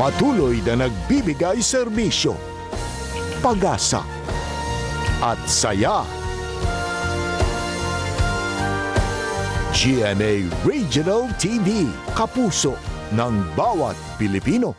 Patuloy na nagbibigay serbisyo, pag-asa at saya. GMA Regional TV, kapuso ng bawat Pilipino.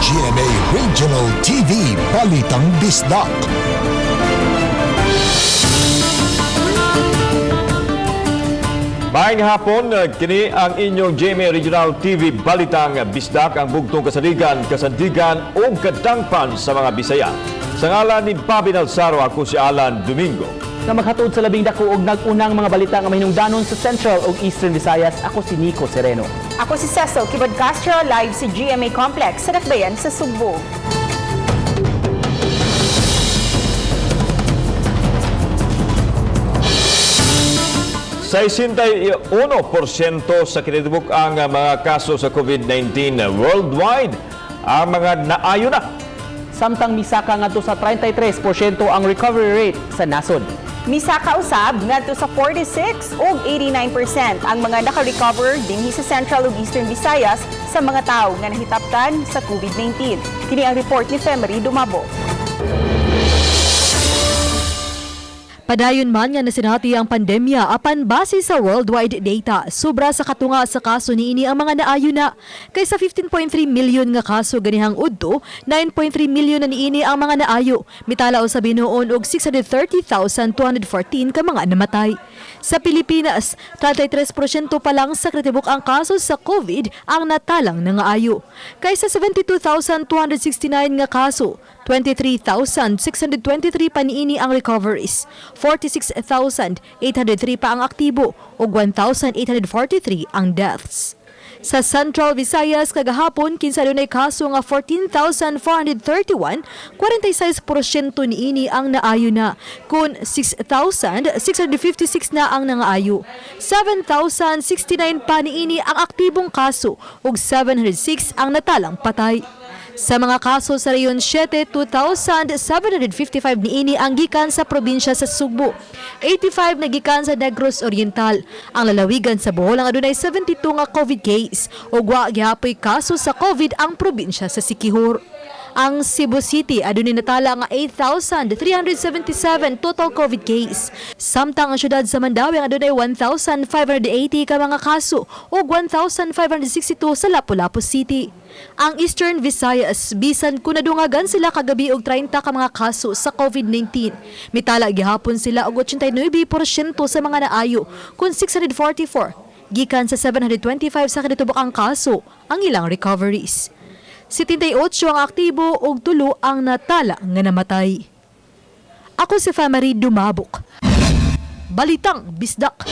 GMA Regional TV, Balitang Bisdak. Maayong hapon, kini ang inyong GMA Regional TV Balitang Bisdak, ang bugtong kasaligan, kasandigan o kadangpan sa mga Bisaya. Sa ngalan ni Bobby Nalsaro, ako si Alan Domingo. Na maghatod sa labing dako og nag-unang mga balita nga mahinungdanon sa Central ug Eastern Visayas, ako si Nico Sereno. Ako si Cecil Kibod Castro, live si GMA Complex sa Dakbayan sa Sugbo. Sa 61% sa kinatibuk-ang mga kaso sa COVID-19 worldwide, ang mga naayo na. Samtang misaka ngadto sa 33% ang recovery rate sa nasod. Misaka usab ngadto sa 46 ug 89% ang mga naka-recover dinhi sa Central ug Eastern Visayas sa mga tawo nga nahitaptan sa COVID-19. Kini ang report ni Femery Dumabo. Padayon man nga nasinati ang pandemya apan base sa worldwide data, sobra sa katunga sa kaso niini ang mga naayo na. Kaysa 15.3 milyon nga kaso ganihang udto, 9.3 milyon na niini ang mga naayo. Mitala sa binuon og 630,214 ka mga namatay. Sa Pilipinas, 33% pa lang sa kritibuk ang kaso sa COVID ang natalang nangaayo. Kaysa 72,269 nga kaso, 23,623 pa niini ang recoveries, 46,803 pa ang aktibo ug 1,843 ang deaths. Sa Central Visayas kagahapon kinsa dunay kaso nga 14,431, 46% niini ang naayo na, kun 6,656 na ang nangaayo. 7,069 pa niini ang aktibong kaso ug 706 ang natalang patay. Sa mga kaso sa Reyon 7, 2,755 niini ang gikan sa probinsya sa Sugbo. 85 na gikan sa Negros Oriental. Ang lalawigan sa Bohol ang adunay 72 nga COVID case ug wa gihapoy kaso sa COVID ang probinsya sa Siquijor. Ang Cebu City adunay natala nga 8,377 total COVID case. Samtang ang syudad sa Mandawi ang adunay 1,580 ka mga kaso ug 1,562 sa Lapu-Lapu City. Ang Eastern Visayas, bisan kung nadungagan sila kagabi og 30 ka mga kaso sa COVID-19. Mitala gihapon sila og 89% sa mga naayo, kung 644. Gikan sa 725 sa kinatubok-ang kaso, ang ilang recoveries. 78 ang aktibo ug 3 ang natala nga namatay. Ako si Femery Dumabok. Balitang Bisdak.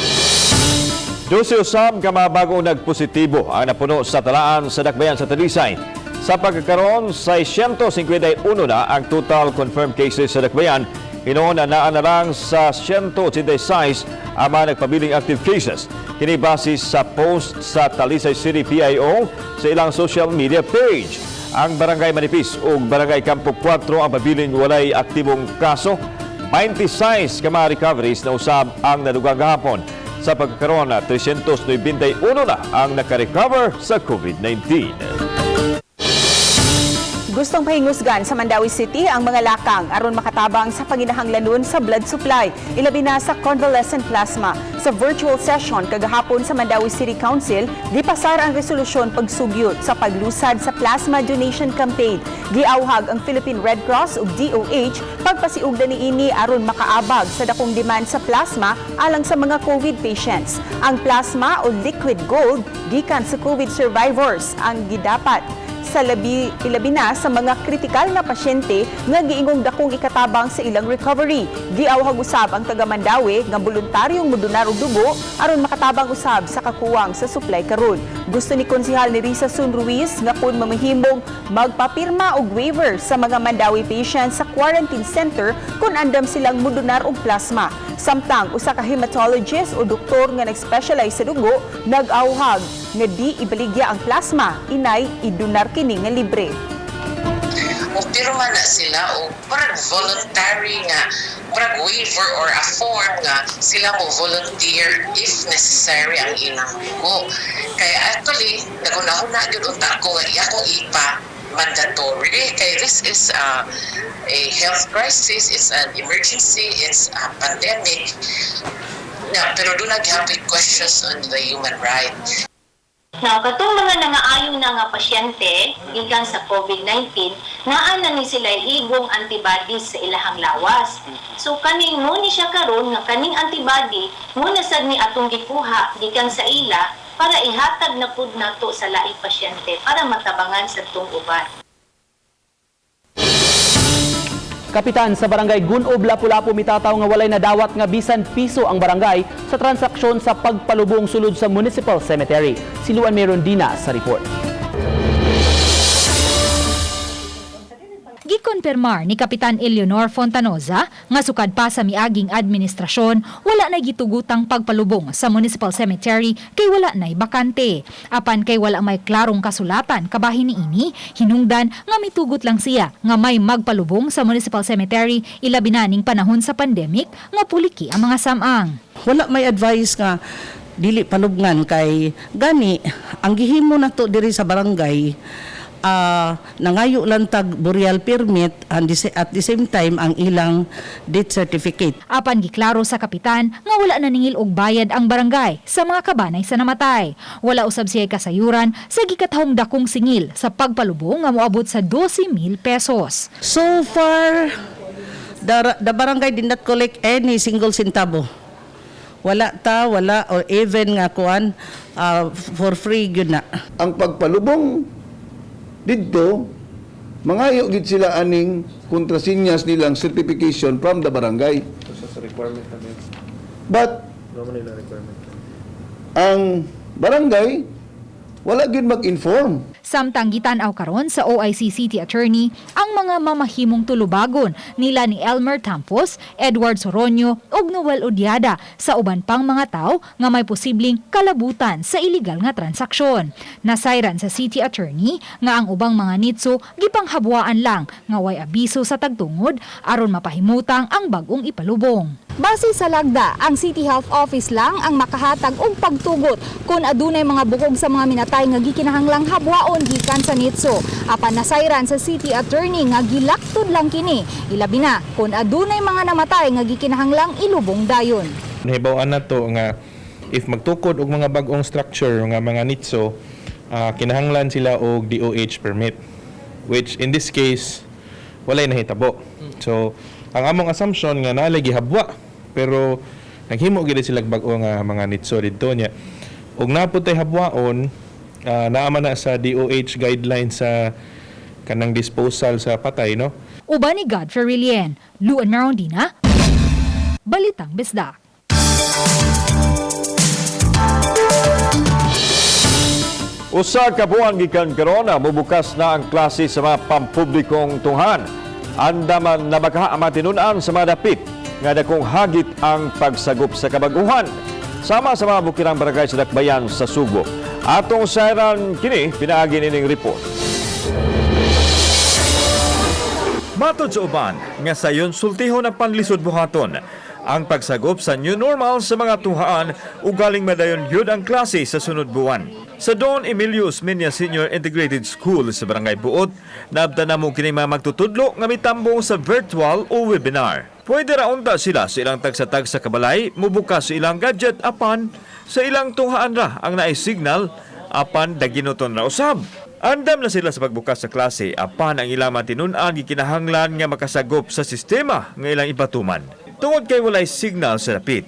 12 usab ka mga bagong nagpositibo ang napuno sa talaan sa Dakbayan sa Talisay. Sa pagkakaroon, 651 na ang total confirmed cases sa Dakbayan. Hinoon na naanarang sa 186 ang mga nagpabiling active cases. Kini basis sa post sa Talisay City PIO sa ilang social media page. Ang Barangay Manipis o Barangay Campo 4 ang pabiling walay aktibong kaso. 26 ka mga recoveries na usab ang nadugang gahapon. Sa pagkakaroon na 391 na ang nakarecover sa COVID-19. Gustong pahingusgan sa Mandawi City ang mga lakang aron makatabang sa panginahanglanon sa blood supply, ilabi na sa convalescent plasma. Sa virtual session kagahapon sa Mandawi City Council, gipasar ang resolusyon pagsugyot sa paglusad sa plasma donation campaign. Giawhag ang Philippine Red Cross ug DOH pagpasiugda niini aron makaabag sa dakong demand sa plasma alang sa mga COVID patients. Ang plasma o liquid gold gikan sa COVID survivors ang gidapat sa ilabi na sa mga kritikal nga pasyente nga giingong dakong ikatabang sa ilang recovery. Giawhag usab ang taga Mandawi nga voluntaryong modonar og dugo aron makatabang usab sa kakuwang sa supply karon. Gusto ni Konsehal ni Risa Sun Ruiz nga kun mamahimong magpapirma og waiver sa mga Mandawi patients sa quarantine center kung andam silang modonar og plasma. Samtang usa ka hematologist o doktor nga nag-specialize sa dugo nag-awhag nga di ibaligya ang plasma, inay idonar kini nga libre. O pirma na sila o parang voluntary nga, parang waiver or a form nga sila mo volunteer if necessary ang ilang dugo. Kaya actually, nagunahuna yun unta ko nga akong ipa mandatory. Kaya this is a health crisis, it's an emergency, it's a pandemic. Yeah, pero doon nag-happy questions on the human rights. Now, katong mga nangaayon na nga pasyente gikan sa COVID-19, naa na ni sila igong antibodies sa ilahang lawas. So kaning mo ni siya karon nga kaning antibody mo na sad ni atong gikuha gikan sa ila para ihatag na pud nato sa laing pasyente para matabangan sa tong uban. Kapitan sa barangay Gunob, Lapu-Lapu mitataw nga walay nadawat nga bisan piso ang barangay sa transaksyon sa pagpalubong sulod sa Municipal Cemetery. Si Luan Merondina sa report. Gikonfirmar ni Kapitan Eleanor Fontanoza nga sukad pa sa miaging administrasyon wala na gitugutang pagpalubong sa Municipal Cemetery kay wala nay bakante. Apan kay wala may klarong kasulatan kabahin niini, hinungdan nga mitugot lang siya nga may magpalubong sa Municipal Cemetery ilabi na ning panahon sa pandemic nga puliki ang mga samang. Wala may advice nga dili palubngan kay gani ang gihimo nato diri sa barangay nangayo lang tag burial permit and at the same time ang ilang death certificate. Apan giklaro sa kapitan nga wala na ningil og bayad ang barangay sa mga kabanay sa namatay. Wala usab siya kasayuran sa gikatahong dakong singil sa pagpalubong nga moabot sa 12,000 pesos. So far the barangay did not collect any single centavo. Wala or even nga kuan for free gyud na. Ang pagpalubong dito, mangayo gid sila aning kontrasinyas nilang certification from the barangay. But ang barangay wala gid mag-inform. Samtang gitanaw karon sa OIC City Attorney ang mga mamahimong tulubagon nila ni Elmer Tampos, Edward Soronio ug Noel Odiada sa uban pang mga tao nga may posibleng kalabutan sa illegal nga transaksyon. Nasayran sa City Attorney nga ang ubang mga nitso gipanghabwaan lang nga way abiso sa tagtungod aron mapahimutang ang bag-ong ipalubong. Base sa lagda, ang City Health Office lang ang makahatag og pagtugot kung adunay mga bukog sa mga minatay nga gikinahanglang habwaon gikan sa nitso. Apan nasayran sa City Attorney nga gilaktod lang kini, ilabi na kung adunay mga namatay nga gikinahanglang ilubong dayon. Nahibaw-an na to nga if magtukod og mga bag-ong structure nga mga nitso, kinahanglan sila og DOH permit, which in this case walay nahitabo. So ang among assumption nga naay gihabwa pero naghimo gid sila bag-o nga mga nitso didto nya. Og naputay habwaon naama na sa DOH guidelines sa kanang disposal sa patay, no? Uban ni Godfrey Rilien, Luan Merondina, Balitang Bisdak. Usa ka buwan gikan karon mubukas na ang klase sa mga pampublikong tunghan. Andaman na baka matinunan sa mga dapit nga dakong hagit ang pagsagop sa kabaguhan. Sama sa mga bukirang barangay sa Dakbayan sa Subo. Atong sayran kini pinaagi nining report. Matod sa uban nga sayon sultihon ang panlisod buhaton ang pagsagop sa new normal sa mga tuhaan ug galing madayon yun ang klase sa sunod buwan. Sa Don Emilio Osmeña Senior Integrated School sa Barangay Buot, naabtan na mo kini mga magtutudlo nga mitambong sa virtual o webinar. Pwede ra unta sila sa ilang tag sa kabalay, mubukas sa ilang gadget apan sa ilang tuhaan ra ang naisignal apan daginoton ra usab. Andam na sila sa pagbukas sa klase apan ang ilang matinun-an gikinahanglan nga makasagop sa sistema nga ilang ipatuman. Tungod kay walay signal sa dapit,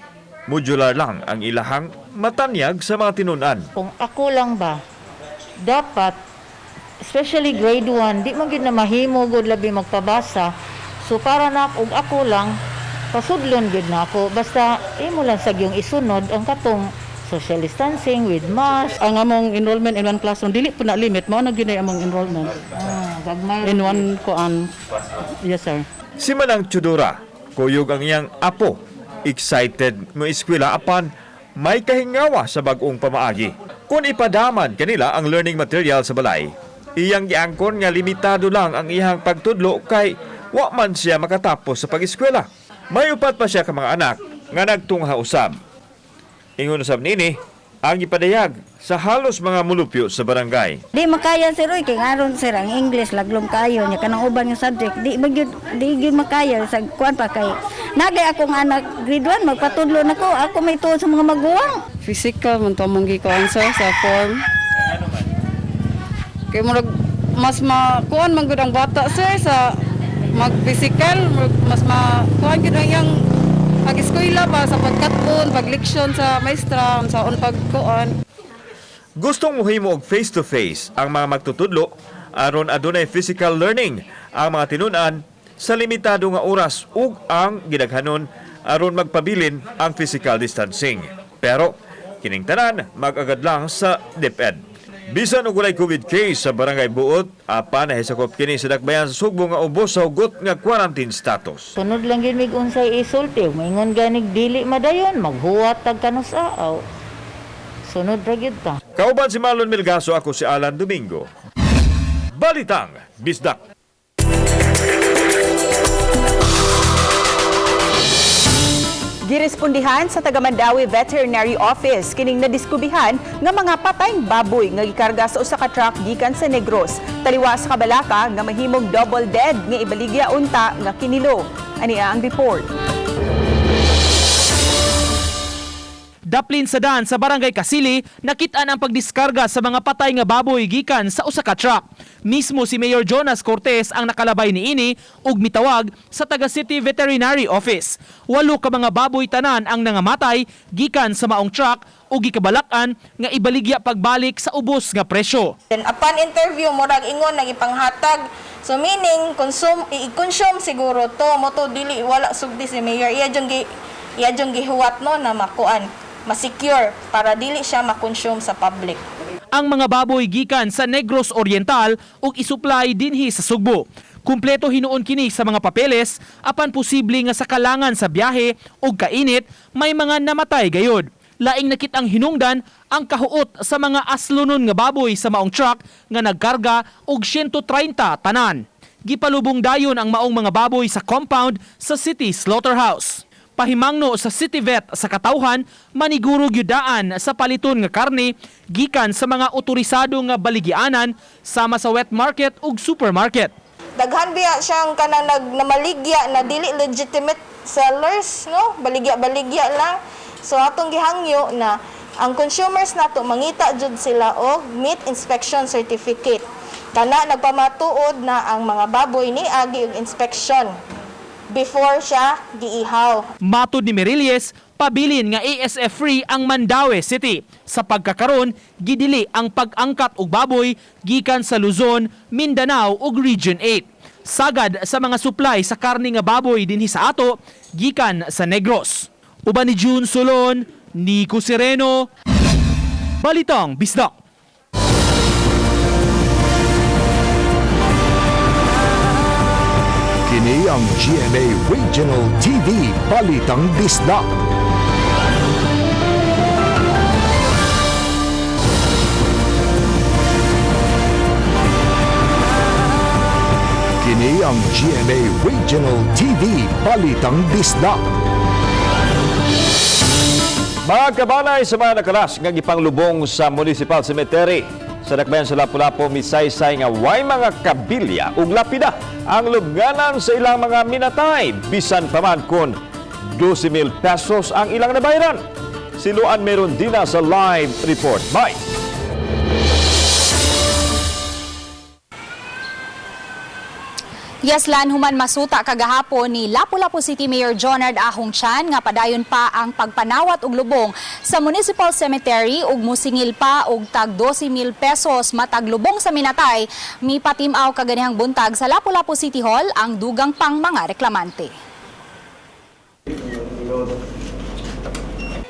modular lang ang ilahang matanyag sa mga tinunan. Kung ako lang ba, dapat especially grade 1, di man gyud na mahimo gud labi magpabasa. So para na ako lang pasudlon gyud na ako basta imo lang sa yung isunod ang katong social distancing with mask. Ang among enrollment in one classroom dili po na limit mao na gyud ay among enrollment. Gagmay In one kuan. Yes sir. Si Manang Chudora, kuyog ang iyang apo. Excited mo eskwela apan may kahingawa sa bagong pamaagi. Kung ipadaman kanila ang learning material sa balay, iyang giangkon nga limitado lang ang iyang pagtudlo kay wa man siya makatapos sa pag-eskwela. May upat pa siya ka mga anak nga nagtungha usab. Ingon usab nini ang ipadayag sa halos mga mulupyo sa barangay. Di makaya sir oy kay ngaron sir ang English laglom kayo nya kanang uban nga subject di gyud makaya sa kuan pa kay nagay akong anak grade 1 magpatudlo nako ako may tuod sa mga maguwang. Physical man to mong gikuan sir sa form. Kay murag mas makuan man gud ang bata sir sa mag-physical mas makuan gud ang yang pag-eskwela pa sa pagkaton, pag-leksyon sa maestra, sa pagkuan. Gustong mohimo og face-to-face ang mga magtutudlo aron adunay physical learning ang mga tinun-an sa limitado nga oras ug ang gidaghanon aron magpabilin ang physical distancing. Pero kining tanan mag-agad lang sa DepEd. Bisan og walay COVID case sa Barangay Buot, apan nahisakop kini sa dakbayan sa Sugbo nga ubos sa hugot nga quarantine status. Sunod lang gyud mig unsay isulti, maingon ganig dili madayon maghuwat tag kanus-aw. Sunod ra gyud ta. Kauban si Marlon Milgaso, ako si Alan Domingo. Balitang Bisdak. Girespondihan sa Taga-Mandawi Veterinary Office kining nadiskubihan nga mga patayng baboy nga gikarga sa usa ka truck gikan sa Negros. Taliwa sa Kabalaka nga mahimong double dead nga ibaligya unta nga kinilo. Ani ang report. Daplin sa daan sa Barangay Kasili, nakit-an ang pagdiskarga sa mga patay nga baboy gikan sa usa ka truck. Mismo si Mayor Jonas Cortez ang nakalabay niini ug mitawag sa Taga City Veterinary Office. 8 ka mga baboy tanan ang nangamatay gikan sa maong truck ug gikabalakan nga ibaligya pagbalik sa ubos nga presyo. Upon interview murag ingon nagipanghatag. So meaning i-consume siguro to mo to dili wala sugdi si Mayor. Iya jung gihuwat no na makuan ma-secure para dili siya ma-consume sa public. Ang mga baboy gikan sa Negros Oriental ug isupply dinhi sa Sugbo. Kumpleto hinuon kini sa mga papeles apan posible nga sa kalangan sa biyahe ug kainit may mga namatay gayud. Laing nakitang hinungdan ang kahuot sa mga aslunon nga baboy sa maong truck nga nagkarga og 130 tanan. Gipalubong dayon ang maong mga baboy sa compound sa City Slaughterhouse. Pahimangno sa City Vet sa Katawhan, maniguro gyudaan sa paliton nga karne gikan sa mga otorisado nga baligyanan sama sa wet market ug supermarket. Daghan biya siyang kanang namaligya na dili legitimate sellers, no? Baligya lang. So atong gihangyo na ang consumers nato mangita jud sila og meat inspection certificate. Kana nagpamatuod na ang mga baboy ni agi og inspection before siya giihaw. Matud ni Merilles, pabilin nga ASF free ang Mandawi City. Sa pagkakaron, gidili ang pag-angkat og baboy gikan sa Luzon, Mindanao ug Region 8. Sagad sa mga supply sa karne nga baboy dinhi sa ato gikan sa Negros. Uban ni June Solon, Nico Sereno, Balitang Bisdak. Kini ang GMA Regional TV Balitang Bisdak. Kini ang GMA Regional TV Balitang Bisdak. Mga kabanay sa mga nakalas nga gipanglubong sa Municipal Cemetery sa dakbayan sa Lapu-Lapu, misaysay nga way mga kabilya ug lapida ang lubnganan sa ilang mga minatay bisan pa man kun 12,000 pesos ang ilang nabayaran. Siluan meron din sa live report. Bye! Yaslan human masuta kagahapon ni Lapu-Lapu City Mayor Jonard Ahong Chan nga padayon pa ang pagpanawat og lubong sa Municipal Cemetery ug musingil pa og tag 12,000 pesos matag lubong sa minatay. Mipatimaw kaganihang buntag sa Lapu-Lapu City Hall ang dugang pang mga reklamante.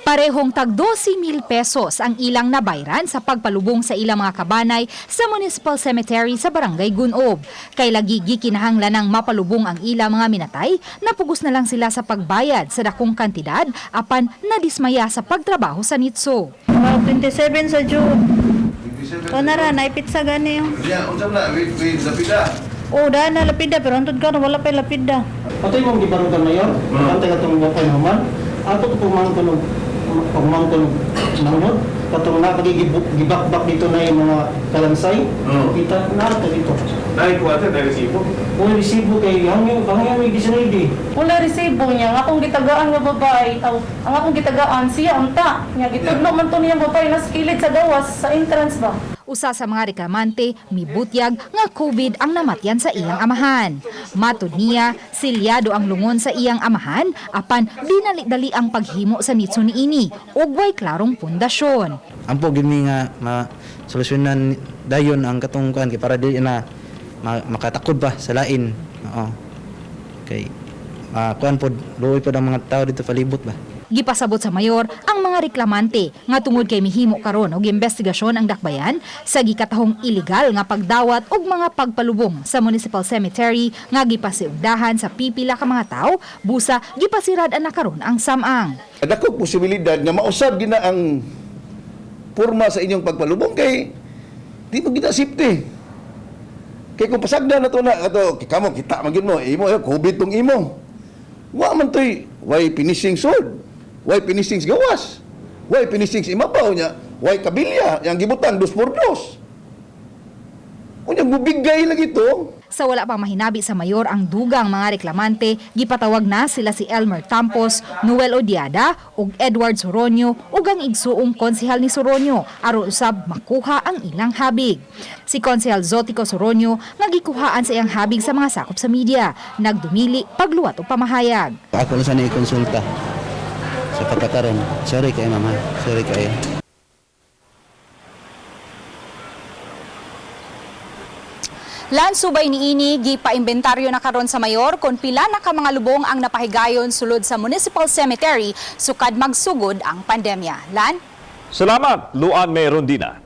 Parehong tag 12,000 pesos ang ilang nabayran sa pagpalubong sa ilang mga kabanay sa Municipal Cemetery sa Barangay Gunob. Kay lagi gikinahanglan ng mapalubong ang ilang mga minatay, napugos na lang sila sa pagbayad sa dakong kantidad apan nadismaya sa pagtrabaho sa NITSO. 27 sa June. Konara, naipit sa gani yung. Unsam na, with lapida. Oh, dahil na lapida, pero antod ka wala pa lapida. Patay mong gibarutan mayor, kantay katong wapay human, ato ko pumangtunog manghod, katong napagigibakbak dito na yung mga kalansay, kita na ito dito. Naikuwatan na resibo? Wala resibo kay hanggang may gisinidi. Wala resibo niya, nga akong gitagaan nga babae, ang akong gitagaan siya, unta, nga gitudlo man to niyang babae, nas kilid sa gawas, sa entrance ba? Usa sa mga reklamante, mibutyag nga COVID ang namatyan sa iyang amahan. Matud niya, silyado ang lungon sa iyang amahan, apan dinali-dali ang paghimo sa NITSO niini, ug way klarong pundasyon. Ampo gini nga solusyonan dayon ang katungkuan kay para di na makatakod ba sa lain. Oo. Kay kuan pod luoy pod ang mga tao dito palibot ba. Gipasabot sa mayor ang mga reklamante nga tungod kay mihimo karon og investigasyon ang dakbayan sa gikatahong ilegal nga pagdawat og mga pagpalubong sa Municipal Cemetery nga gipasiugdahan sa pipila ka mga tao, busa gipasirad na karon ang samang. Dako posibilidad nga mausab gina ang porma sa inyong pagpalubong kay di mo gina safety. Kay kung pasagda na to na ato kamo kita magin mo imo COVID tong imo. Wa man toy way finishing sword. Why finishing gawas? Why finishing imabaw niya? Why kabilya? Yang gibutan 2x2. Unyang bubigay lagi ito. Sa wala pang mahinabi sa mayor ang dugang mga reklamante, gipatawag na sila si Elmer Campos, Noel Odiada ug Edward Soronio ug ang igsuong konsehal ni Soronio aron usab makuha ang ilang habig. Si Konsehal Zotico Soronio nga gikuhaan sa iyang habig sa mga sakop sa media, nagdumili pagluwat og pamahayag. Ako lang sana ikonsulta sa pagkakaroon. Sorry kayo mama, sorry kayo. Lansubay niini gipaimbentaryo na karon sa mayor kung pila na ka mga lubong ang napahigayon sulod sa Municipal Cemetery sukad magsugod ang pandemya. Lan? Salamat, Luan Merondina.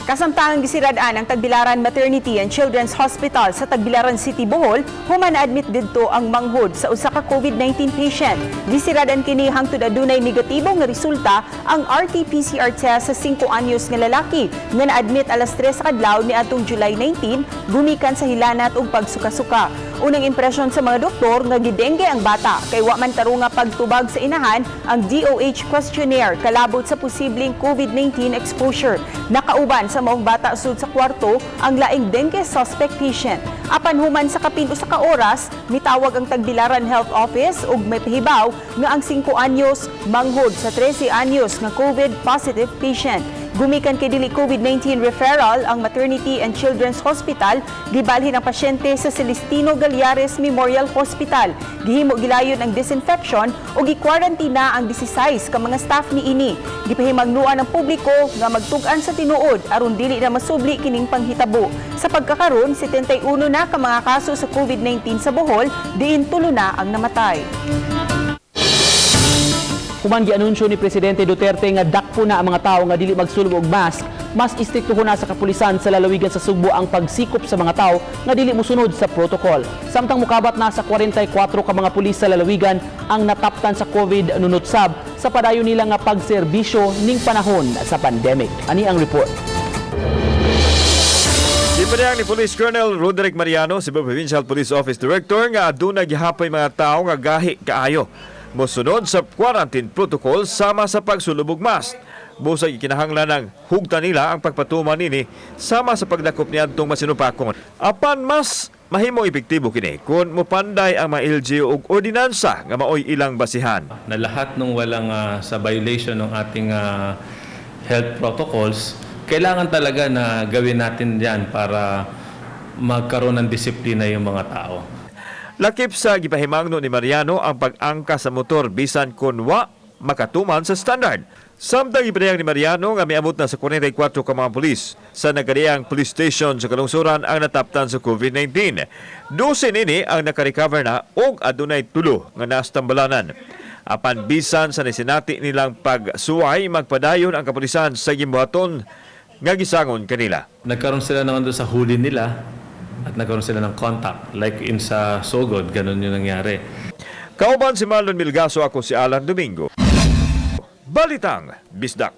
Kasamtangang gisirad-an ang Tagbilaran Maternity and Children's Hospital sa Tagbilaran City, Bohol, human admit didto ang manghod sa usa ka COVID-19 patient. Gisirad-an kini hangtod adunay negatibo nga resulta ang RT-PCR test sa 5 anyos nga lalaki nga na-admit alas 3 sa kadlaw niadtong July 19 gumikan sa hilanat ug pagsuka-suka. Unang impresyon sa mga doktor nga gidengge ang bata kay wa man taro nga pagtubag sa inahan ang DOH questionnaire kalabot sa posibleng COVID-19 exposure. Nakauban sa maong bata sud sa kwarto ang laing dengue suspect patient. Apan human sa kapin usa ka oras, mitawag ang Tagbilaran Health Office ug may pahibaw nga ang 5 anyos manghod sa 13 anyos nga COVID positive patient. Gumikan kay dili COVID-19 referral ang Maternity and Children's Hospital, gibalhin ang pasyente sa Celestino Gallares Memorial Hospital. Gihimo gilayon ang disinfection o gi-quarantine ang 16 ka mga staff niini. Gipahimangnuan ang publiko nga magtug-an sa tinuod aron dili na masubli kining panghitabo. Sa pagkakaron, 71 na ka mga kaso sa COVID-19 sa Bohol, diin 3 na ang namatay. Human gianunsyo ni Presidente Duterte nga dakpo na ang mga tao nga dili magsulog og mask, mas istriktuhon na sa kapulisan sa lalawigan sa Sugbo ang pagsikop sa mga tao nga dili mosunod sa protocol. Samtang mukabat na sa 44 ka mga pulis sa lalawigan ang nataptan sa COVID nunutsab sa padayon nila nga pagserbisyo ning panahon sa pandemic. Ani ang report. Ipadayang ni Police Colonel Roderick Mariano, Cebu Provincial Police Office Director, nga aduna gihapay mga tao nga gahi kaayo mosunod sa quarantine protocol sama sa pagsulubog mask. Busag ikinahanglan ng hugta nila ang pagpatuman nini sama sa pagdakop niadtong masinupakon. Apan mas mahimo epektibo kini kung mopanday ang mga LGU og ordinansa nga maoy ilang basihan. Na lahat ng walang sa violation ng ating health protocols, kailangan talaga na gawin natin yan para magkaroon ng disiplina yung mga tao. Lakip sa gipahimangno ni Mariano ang pag-angka sa motor bisan kun wa makatuman sa standard. Samtang ipanayag ni Mariano nga miabot na sa 44 ka mga pulis sa nagkadiyang police station sa kalungsuran ang nataptan sa COVID-19. 12 nini ang nakarecover na og adunay 3 nga nastambalanan. Apan bisan sa nasinati nilang pagsuway, magpadayon ang kapulisan sa gimbuhaton nga gisangon kanila. Nagkaroon sila ng sa huli nila at nagkaroon sila ng contact. Like in sa Sogod, ganun yung nangyari. Kauban si Marlon Milgaso, ako si Alan Domingo. Balitang Bisdak.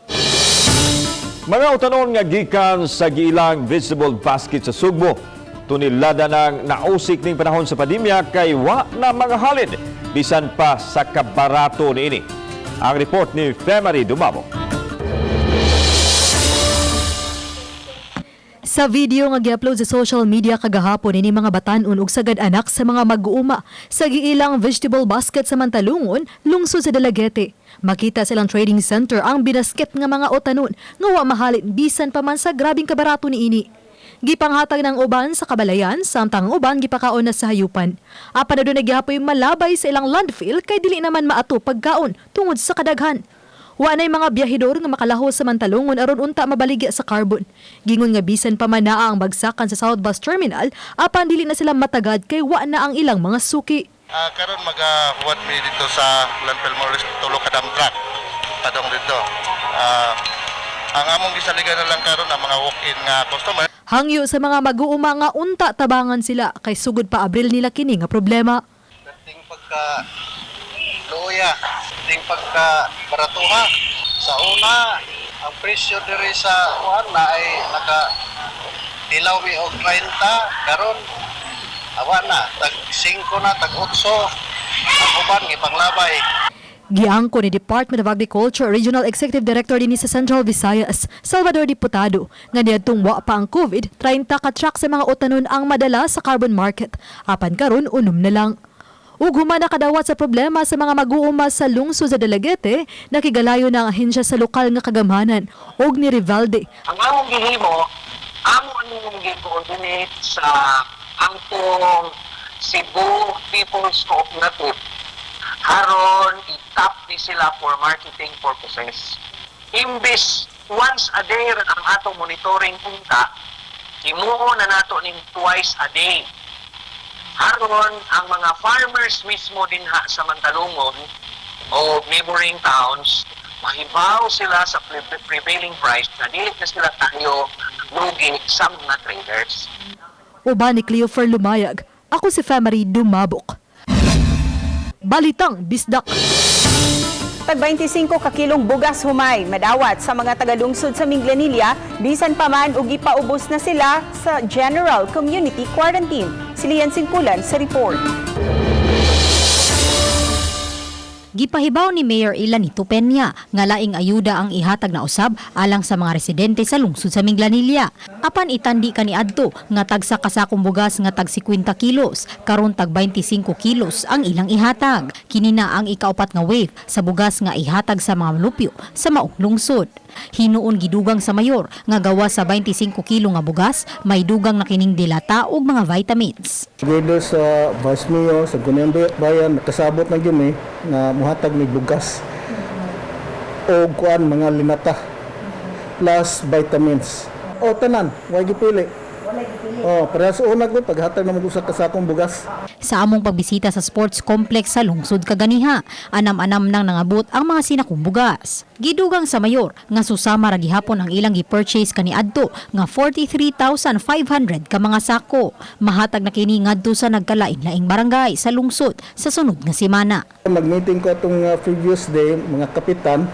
Mga utanon nga gikan sa giilang vegetable basket sa Sugbo, tunilada ng nausik ning panahon sa pandemya kay wa na mga halid bisan pa sa kabarato niini. Ang report ni Femari Dumabo. Sa video nga gi-upload sa social media kagahapon ini mga batan-on ug sagad anak sa mga mag-uuma sa giilang vegetable basket sa Mantalungon, lungsod sa Dalagete. Makita silang trading center ang binasket nga mga utanon nga wa mahalit bisan pa man sa grabing kabarato niini. Gipanghatag ng uban sa kabalayan samtang uban gipakaon na sa hayupan. Apan na doon nagyapoy malabay sa ilang landfill kay dili naman maato pagkaon tungod sa kadaghan. Wa nay mga biyahedor nga makalaho sa Mantalungon aron unta mabaligya sa carbon. Gingon nga bisan pa man naa ang bagsakan sa South Bus Terminal, apan dili na sila matagad kay wa na ang ilang mga suki. Karon magahuwat mi dito sa landfill Morris tulo ka dump truck padong dito. Ang among gisaligan na lang karon ang mga walk-in nga customer. Hangyo sa mga mag-uuma nga unta tabangan sila kay sugod pa Abril nila kini nga problema. Dating pagka luya, dating pagka baratuha. Sa una, ang presyo diri sa kuan na ay naka tilaw mi og 30 karon awa na tag 5 na tag 8 ang uban gipanglabay. Giangko ni Department of Agriculture Regional Executive Director din sa Central Visayas, Salvador Diputado, nga niadtong wa pa ang COVID, 30 ka truck sa mga utanon ang madala sa carbon market. Apan karon unom na lang. Ug human nakadawat sa problema sa mga mag-uuma sa lungsod sa Dalagete, nakigalayo na ang ahensya sa lokal nga kagamhanan og ni Rivalde. Ang among gihimo, among gi-coordinate sa angkong Cebu People's Cooperative haron i-tap ni sila for marketing purposes. Imbis once a day rin ang atong monitoring punta, himuon na nato ning twice a day. Haron ang mga farmers mismo din sa Mantalungon o neighboring towns, mahibaw sila sa prevailing price na dili na sila tayo lugi sa mga traders. Uban ni Cleofer Lumayag, ako si Femari Dumabok. Balitang Bisdak. Tag 25 ka kilong bugas humay madawat sa mga tagalungsod sa Minglanilla bisan pa man og ipaubos na sila sa General Community Quarantine. Si Lian Singkulan sa report. Gipahibaw ni Mayor Ilanito Peña nga laing ayuda ang ihatag na usab alang sa mga residente sa lungsod sa Minglanilla. Apan itandi kaniadto nga tag sa kasakong bugas nga tag 50 kilos, karon tag 25 kilos ang ilang ihatag. Kini na ang ikaupat nga wave sa bugas nga ihatag sa mga malupyo sa maong lungsod. Hinuon gidugang sa mayor nga gawa sa 25 kilo nga bugas, may dugang na kining dilata ug mga vitamins. Together sa Vice Mayor, sa Gunayang Bayan, nakasabot na yun na muhatag ni bugas o kuan mga linata plus vitamins. O tanan, why gipili? Para sa una ko, paghatag na mag-usa ka sakong bugas. Sa among pagbisita sa sports complex sa lungsod kaganiha, anam-anam nang nangabot ang mga sinakong bugas. Gidugang sa mayor nga susama ra gihapon ang ilang gi-purchase kaniadto nga 43,500 ka mga sako. Mahatag na kini ngadto sa nagkalain-laing barangay sa lungsod sa sunod nga semana. Nag-meeting ko atong previous day, mga kapitan,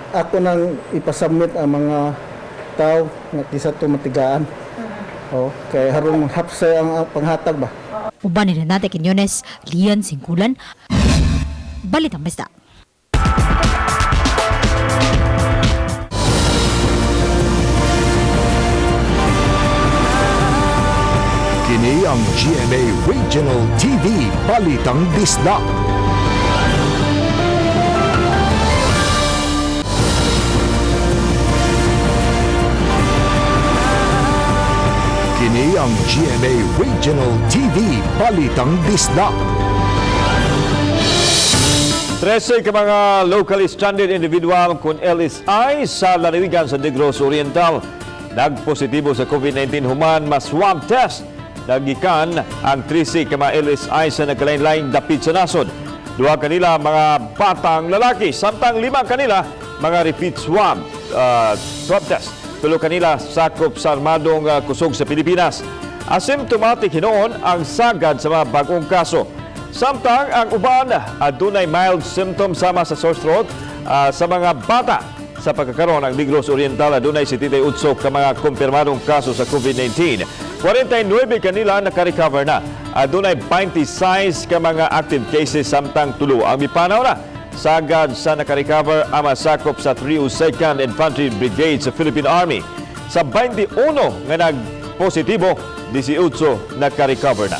ako nang ipasubmit ang mga tao nga kisa to matigaan. Kay harong hapsay ang panghatag ba. Uban ni Renate Quiñones, Lian Singkulan. Balitang Basta. Kini ang GMA Regional TV Balitang Bisdak. Kini ang GMA Regional TV Balitang Disdak. 13 ka mga locally stranded individual kun LSI sa lalawigan sa Negros Oriental nagpositibo sa COVID-19 human mas swab test. Nagikan ang 13 ka mga LSI sa nagkalain-laing dapit sa nasod. 2 kanila mga batang lalaki, samtang 5 kanila mga repeat swab test. 3 kanila sakop sa armadong kusog sa Pilipinas. Asymptomatic hinoon ang sagad sa mga bagong kaso. Samtang ang uban adunay mild symptoms sama sa sore throat sa mga bata. Sa pagkakaroon ng Negros Oriental adunay 78 ka mga kumpirmadong kaso sa COVID-19. 49 kanila naka-recover na. Adunay 26 ka mga active cases samtang 3 ang mipanaw na. Sagad sa naka-recover ang masakop sa 302nd Infantry Brigade sa Philippine Army. Sa 21 nga nagpositibo, 18 naka-recover na.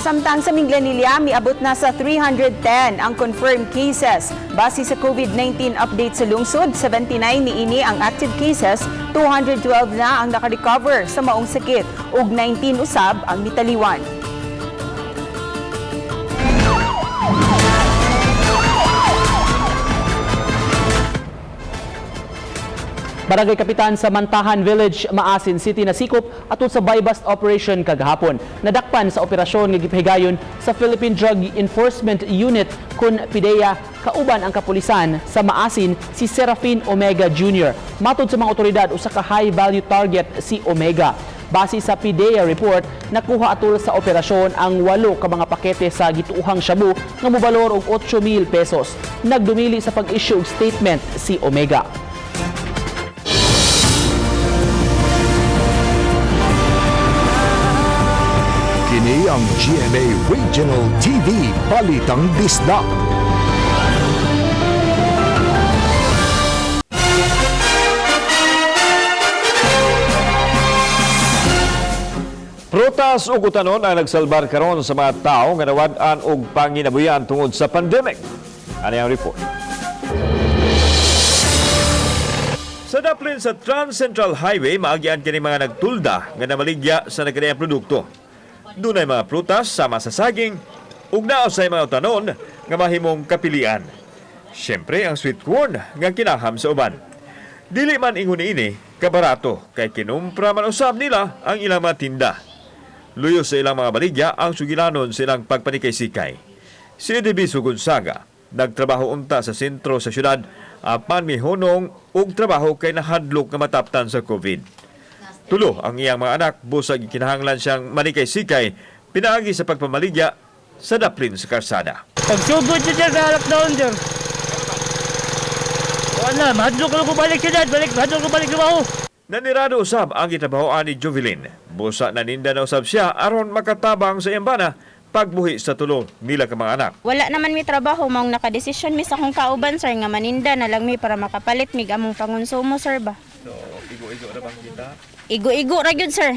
Samtang sa Minglanilla, miabot na sa 310 ang confirmed cases. Base sa COVID-19 update sa lungsod, 79 niini ang active cases, 212 na ang naka-recover sa maong sakit, ug 19 usab ang mitaliwan. Barangay Kapitan sa Mantahan Village, Maasin City nasikop atol sa buy-bust operation kagahapon. Nadakpan sa operasyon nga gipahigayon sa Philippine Drug Enforcement Unit kun PIDEA kauban ang kapulisan sa Maasin si Serafin Omega Jr. Matod sa mga otoridad usa ka high-value target si Omega. Base sa PIDEA report, nakuha atol sa operasyon ang 8 ka mga pakete sa gituuhang shabu nga mobalor og 8,000 pesos. Nagdumili sa pag-issue og statement si Omega. Kini ang GMA Regional TV Balitang Disdak. Prutas ug utanon ang nagsalbar karon sa mga tao nga nawad-an og panginabuyan tungod sa pandemic. Ano ang report? Sa daplin sa Trans Central Highway, maagian kini mga nagtulda nga namaligya sa nagkadayang produkto. Dunay mga prutas sama sa saging ug naosay mga utanon nga mahimong kapilian. Siyempre ang sweet corn nga kinaham sa uban. Dili man ingon ini kabarato kay kinumpra man usab nila ang ilang mga tinda. Luyo sa ilang mga baligya ang sugilanon silang pagpanikay-sikay. Si Edibiso Gonzaga, nagtrabaho unta sa sentro sa syudad apan mihunong og trabaho kay nahadlok nga mataptan sa COVID. Tulo ang iyang mga anak busag kinahanglan siyang manikay-sikay pinaagi sa pagpamaligya sa daplin sa karsada. Pagsugod siya sa lockdown dyan. Wala, mahadlok ko balik siya dyan. Mahadlok ko balik trabaho. Nanirado usab ang gitabahoan ni Jovelyn. Busa naninda na usab siya aron makatabang sa iyambana pagbuhi sa tulo nila ka mga anak. Wala naman mi trabaho, maong nakadesisyon mi sa kong kauban sir nga maninda na lang mi para makapalit mig among pangonsumo sir ba. So, igo-igo na bang kita? Igo-igo ra gyud sir.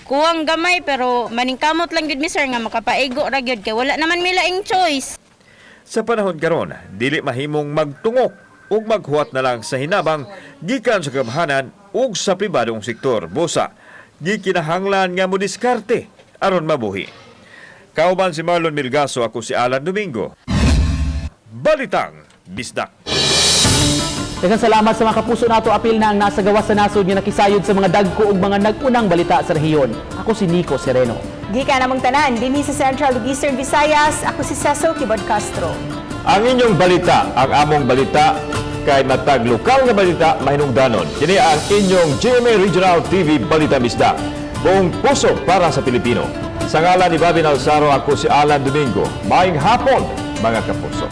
Kuwang gamay pero maningkamot lang gyud mi sir nga makapaigo ra gyud kay wala naman mi laing choice. Sa panahon karon, dili mahimong magtungok ug maghuwat na lang sa hinabang gikan sa gamhanan ug sa pribadong sektor. Busa, gikinahanglan nga mo diskarte aron mabuhi. Kauban si Marlon Milgaso, ako si Alan Domingo. Balitang Bisdak. Daghang salamat sa mga kapuso nato apil na ang nasa gawas sa nasod nga nakisayod sa mga dagko ug mga nag-unang balita sa rehiyon. Ako si Nico Sereno. Gikan namong tanan dinhi sa Central ug Eastern Visayas, ako si Cecil Kibod Castro. Ang inyong balita, ang among balita, kay matag lokal nga balita mahinungdanon. Kini ang inyong GMA Regional TV Balita Bisdak. Buong puso para sa Pilipino. Sa ngalan ni Bobby Alzaro, ako si Alan Domingo. Maayong hapon, mga kapuso.